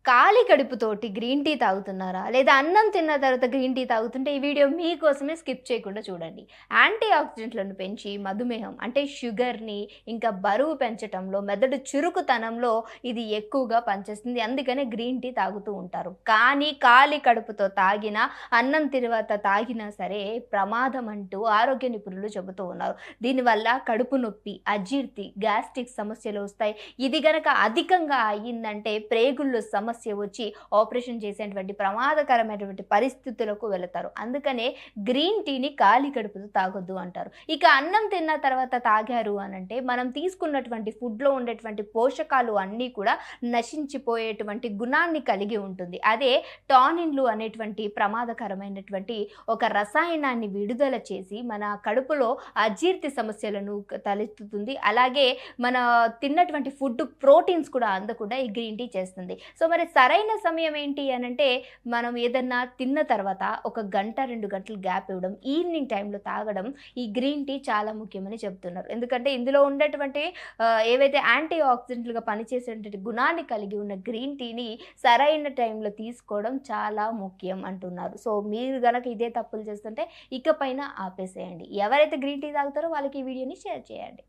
ఖాళీ కడుపుతోటి green tea తాగుతున్నారా? లేదా అన్నం తిన్న తర్వాత గ్రీన్ టీ తాగుతుంటే ఈ వీడియో మీకోసమే స్కిప్ చేయకుండా చూడండి. యాంటీ ఆక్సిడెంట్లను పెంచి మధుమేహం అంటే షుగర్‌ని, ఇంకా బరువు పెంచటంలో, మెదడు చురుకుతనంలో ఇది ఎక్కువగా పనిచేస్తుంది. అందుకనే గ్రీన్ టీ తాగుతూ ఉంటారు. కానీ ఖాళీ కడుపుతో తాగినా, అన్నం తర్వాత తాగినా సరే ప్రమాదం అంటూ ఆరోగ్య నిపుణులు చెబుతూ ఉన్నారు. దీనివల్ల కడుపు నొప్పి, అజీర్తి, గ్యాస్ట్రిక్ సమస్యలు వస్తాయి. ఇది గనక అధికంగా అయ్యిందంటే ప్రేగుల్లో సమస్య వచ్చి ఆపరేషన్ చేసేటువంటి ప్రమాదకరమైనటువంటి పరిస్థితులకు వెళతారు. అందుకనే గ్రీన్ టీని ఖాళీ కడుపుతో తాగొద్దు అంటారు. ఇక అన్నం తిన్న తర్వాత తాగారు అనంటే మనం తీసుకున్నటువంటి ఫుడ్‌లో ఉండేటువంటి పోషకాలు అన్నీ కూడా నశించిపోయేటువంటి గుణాన్ని కలిగి ఉంటుంది. అదే టానిన్‌లు అనేటువంటి ప్రమాదకరమైనటువంటి ఒక రసాయనాన్ని విడుదల చేసి మన కడుపులో అజీర్తి సమస్యలను తలెత్తుతుంది. అలాగే మన తిన్నటువంటి ఫుడ్ ప్రోటీన్స్ కూడా అందకుండా ఈ గ్రీన్ టీ చేస్తుంది. సో మరి సరైన సమయం ఏంటి అనంటే మనం ఏదన్నా తిన్న తర్వాత ఒక గంట, 2 గంటలు గ్యాప్ ఇవ్వడం, ఈవినింగ్ టైంలో తాగడం ఈ గ్రీన్ టీ చాలా ముఖ్యమని చెప్తున్నారు. ఎందుకంటే ఇందులో ఉండేటువంటి ఏవైతే యాంటీ ఆక్సిడెంట్‌లుగా పనిచేసేటువంటి గుణాన్ని కలిగి ఉన్న గ్రీన్ టీని సరైన టైంలో తీసుకోవడం చాలా ముఖ్యం అంటున్నారు. సో మీరు గనక ఇదే తప్పులు చేస్తుంటే ఇకపైన ఆపేసేయండి. ఎవరైతే గ్రీన్ టీ తాగుతారో వాళ్ళకి ఈ వీడియోని షేర్ చేయండి.